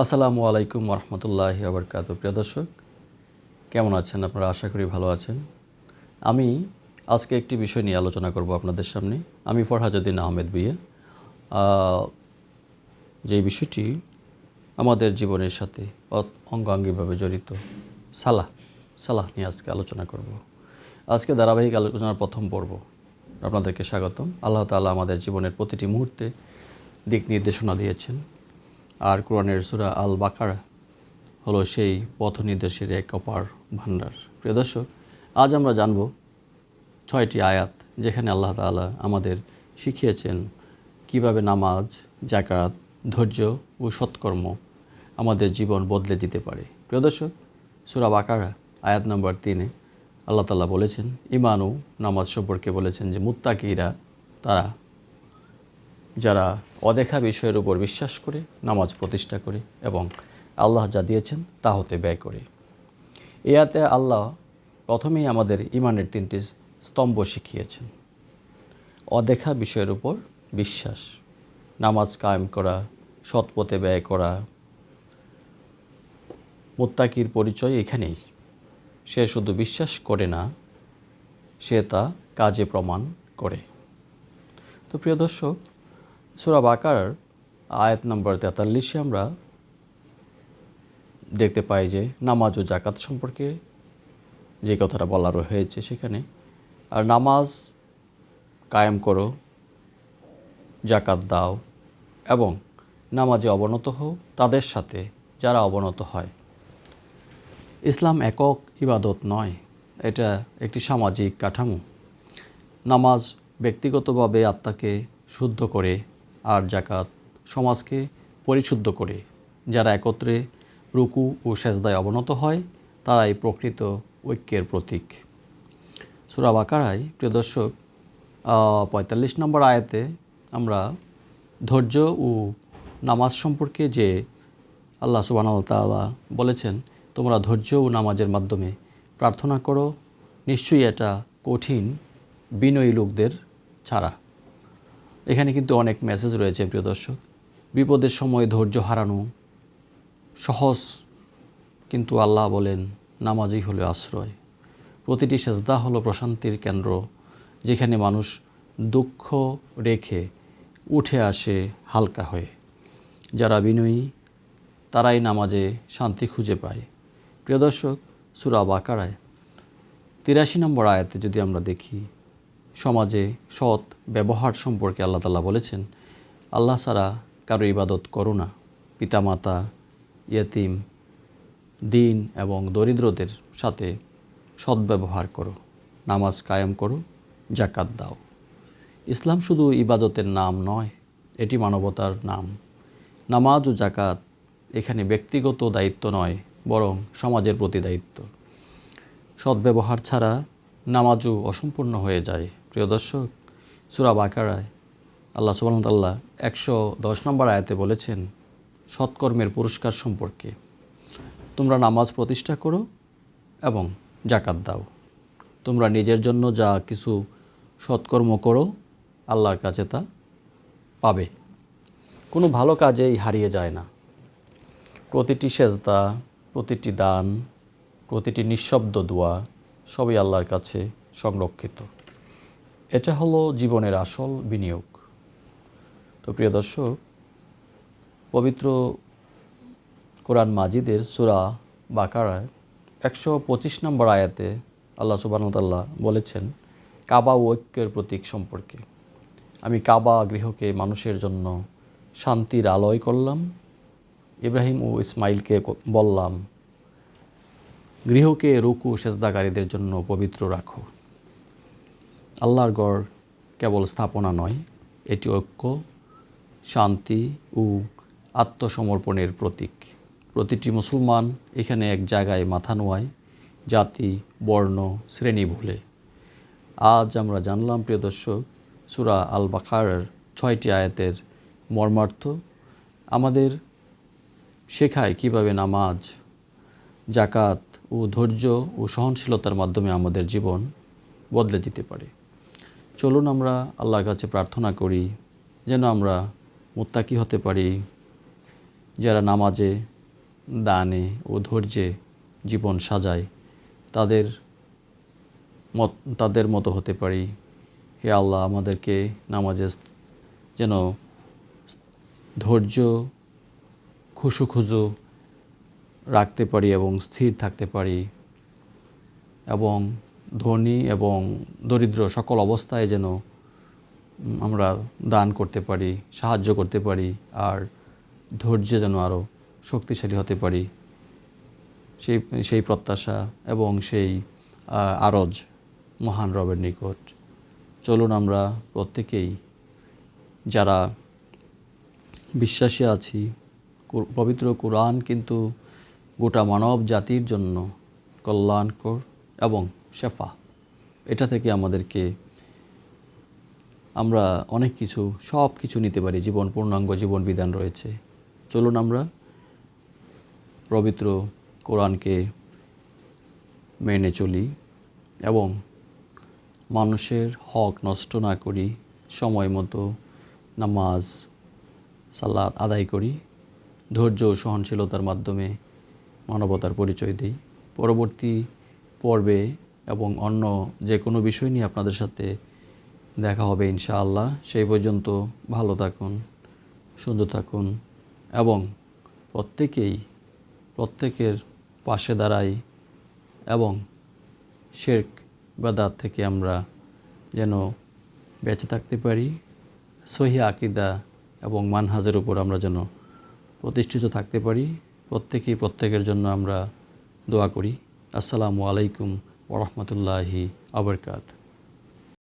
আসসালামু আলাইকুম রহমতুল্লাহি ওয়া বারাকাতুহু। প্রিয় দর্শক, কেমন আছেন আপনারা? আশা করি ভালো আছেন। আমি আজকে একটি বিষয় নিয়ে আলোচনা করব আপনাদের সামনে। আমি ফরহাজউদ্দিন আহমেদ ভূঁইয়া। যে বিষয়টি আমাদের জীবনের সাথে অঙ্গাঙ্গিভাবে জড়িত, সালাহ নিয়ে আজকে আলোচনা করব। আজকে ধারাবাহিক আলোচনার প্রথম পর্ব। আপনাদেরকে স্বাগতম। আল্লাহ তাআলা আমাদের জীবনের প্রতিটি মুহূর্তে দিক নির্দেশনা দিয়েছেন। আর কোরআনের সূরা আল বাকারা হলো সেই পথ নির্দেশের এক অপার ভাণ্ডার। প্রিয় দর্শক, আজ আমরা জানব 6টি আয়াত, যেখানে আল্লাহ তাআলা আমাদের শিখিয়েছেন কিভাবে নামাজ, যাকাত, ধৈর্য ও সৎকর্ম আমাদের জীবন বদলে দিতে পারে। প্রিয় দর্শক, সূরা বাকারা আয়াত নম্বর 3-এ আল্লাহ তাআলা বলেছেন, ঈমান ও নামাজ সম্পর্কে বলেছেন যে মুত্তাকিরা তারা যারা অদেখা বিষয়ের উপর বিশ্বাস করে, নামাজ প্রতিষ্ঠা করে এবং আল্লাহ যা দিয়েছেন তা হতে ব্যয় করে। এই আয়াতে আল্লাহ প্রথমেই আমাদের ঈমানের 3টি স্তম্ভ শিখিয়েছেন। অদেখা বিষয়ের উপর বিশ্বাস, নামাজ কায়েম করা, সৎ পথে ব্যয় করা। মুত্তাকির পরিচয় এখানেই। সে শুধু বিশ্বাস করে না, সে তা কাজে প্রমাণ করে। তো প্রিয় দর্শক, সূরা বাকারার আয়াত নম্বর 43-এ আমরা দেখতে পাই যে নামাজ ও যাকাত সম্পর্কে যে কথাটা বলা হয়েছে সেখানে। আর নামাজ কায়েম করো, যাকাত দাও এবং নামাজে অবনত হও তাদের সাথে যারা অবনত হয়। ইসলাম একক ইবাদত নয়, এটা একটি সামাজিক কাঠামো। নামাজ ব্যক্তিগতভাবে আত্মাকে শুদ্ধ করে, আর যাকাত সমাজকে পরিশুদ্ধ করে। যারা একত্রে রুকু ও সেজদায় অবনত হয় তারাই প্রকৃত ঐক্যের প্রতীক। সূরা বাকারায় প্রিয় দর্শক 45 নম্বর আয়াতে আমরা ধৈর্য ও নামাজ সম্পর্কে যে আল্লাহ সুবহানাহু ওয়া তাআলা বলেছেন, তোমরা ধৈর্য ও নামাজের মাধ্যমে প্রার্থনা করো, নিশ্চয়ই এটা কঠিন বিনয়ী লোকদের ছাড়া। এখানে কিন্তু অনেক মেসেজ রয়েছে প্রিয় দর্শক। বিপদের সময় ধৈর্য হারানো সহজ, কিন্তু আল্লাহ বলেন নামাজই হলো আশ্রয়। প্রতিটি সেজদা হলো প্রশান্তির কেন্দ্র, যেখানে মানুষ দুঃখ রেখে উঠে আসে হালকা হয়ে। যারা বিনয়ী তারাই নামাজে শান্তি খুঁজে পায়। প্রিয় দর্শক, সূরা বাকারায় 83 নম্বর আয়াতে যদি আমরা দেখি, সমাজে সৎ ব্যবহার সম্পর্কে আল্লাহ তাআলা বলেছেন, আল্লাহ ছাড়া কারো ইবাদত করো না, পিতামাতা, ইয়েতিম, দিন এবং দরিদ্রদের সাথে সদ্ব্যবহার করো, নামাজ কায়েম করো, যাকাত দাও। ইসলাম শুধু ইবাদতের নাম নয়, এটি মানবতার নাম। নামাজ ও যাকাত এখানে ব্যক্তিগত দায়িত্ব নয়, বরং সমাজের প্রতি দায়িত্ব। সদ্ব্যবহার ছাড়া নামাজও অসম্পূর্ণ হয়ে যায়। প্রিয় দর্শক, সূরা বাকারায় আল্লাহ সুবহানাহু ওয়া তাআলা 110 নম্বর আয়াতে বলেছেন সৎকর্মের পুরস্কার সম্পর্কে, তোমরা নামাজ প্রতিষ্ঠা করো এবং যাকাত দাও। তোমরা নিজের জন্য যা কিছু সৎকর্ম করো, আল্লাহর কাছে তা পাবে। কোনো ভালো কাজেই হারিয়ে যায় না। প্রতিটি সেজদা, প্রতিটি দান, প্রতিটি নিঃশব্দ দোয়া সবই আল্লাহর কাছে সংরক্ষিত। এটা হলো জীবনের আসল বিনিয়োগ। তো প্রিয় দর্শক, পবিত্র কোরআন মাজিদের সূরা বাকারায় 125 নম্বর আয়াতে আল্লাহ সুবহানাহু ওয়া তাআলা বলেছেন কাবা ও ঐক্যের প্রতীক সম্পর্কে, আমি কাবা গৃহকে মানুষের জন্য শান্তির আলয় করলাম। ইব্রাহিম ও ইসমাইলকে বললাম, গৃহকে রুকু সেজদাকারীদের জন্য পবিত্র রাখো। আল্লাহর গড় কেবল স্থাপনা নয়, এটি ঐক্য, শান্তি ও আত্মসমর্পণের প্রতীক। প্রতিটি মুসলমান এখানে এক জায়গায় মাথা নোয়ায়, জাতি, বর্ণ, শ্রেণী ভুলে। আজ আমরা জানলাম প্রিয় দর্শক, সূরা আল বাকারার 6টি আয়াতের মর্মার্থ আমাদের শেখায় কিভাবে নামাজ, যাকাত ও ধৈর্য ও সহনশীলতার মাধ্যমে আমাদের জীবন বদলে দিতে পারে। চলুন আমরা আল্লাহর কাছে প্রার্থনা করি যেন আমরা মুত্তাকি হতে পারি, যারা নামাজে, দানে ও ধৈর্যে জীবন সাজায় তাদের তাদের মতো হতে পারি। হে আল্লাহ, আমাদেরকে নামাজে যেন ধৈর্য, খুশু রাখতে পারি এবং স্থির থাকতে পারি, এবং ধনী এবং দরিদ্র সকল অবস্থায় যেন আমরা দান করতে পারি, সাহায্য করতে পারি, আর ধৈর্যে যেন আরও শক্তিশালী হতে পারি, সেই প্রত্যাশা এবং সেই আরজ মহান রবের নিকট। চলুন আমরা প্রত্যেকেই যারা বিশ্বাসী আছি, পবিত্র কোরআন কিন্তু গোটা মানব জাতির জন্য কল্যাণকর এবং শেফা। এটা থেকে আমাদেরকে আমরা অনেক কিছু, সব কিছু নিতে পারি। জীবন পূর্ণাঙ্গ জীবন বিধান রয়েছে। চলুন আমরা পবিত্র কোরআনকে মেনে চলি এবং মানুষের হক নষ্ট না করি, সময় মতো নামাজ, সালাত আদায় করি, ধৈর্য ও সহনশীলতার মাধ্যমে মানবতার পরিচয় দিই। পরবর্তী পর্বে এবং অন্য যে কোনো বিষয় নিয়ে আপনাদের সাথে দেখা হবে ইনশাআল্লাহ। সেই পর্যন্ত ভালো থাকুন, সুন্দর থাকুন এবং প্রত্যেকের পাশে দাঁড়াই এবং শিরক বিদআত থেকে আমরা যেন বেঁচে থাকতে পারি। সহিহ আকীদা এবং মানহাজের উপর আমরা যেন প্রতিষ্ঠিত থাকতে পারি। প্রত্যেকের জন্য আমরা দোয়া করি। আসসালামু আলাইকুম ওয়া রাহমাতুল্লাহি ওয়া বারাকাতুহু।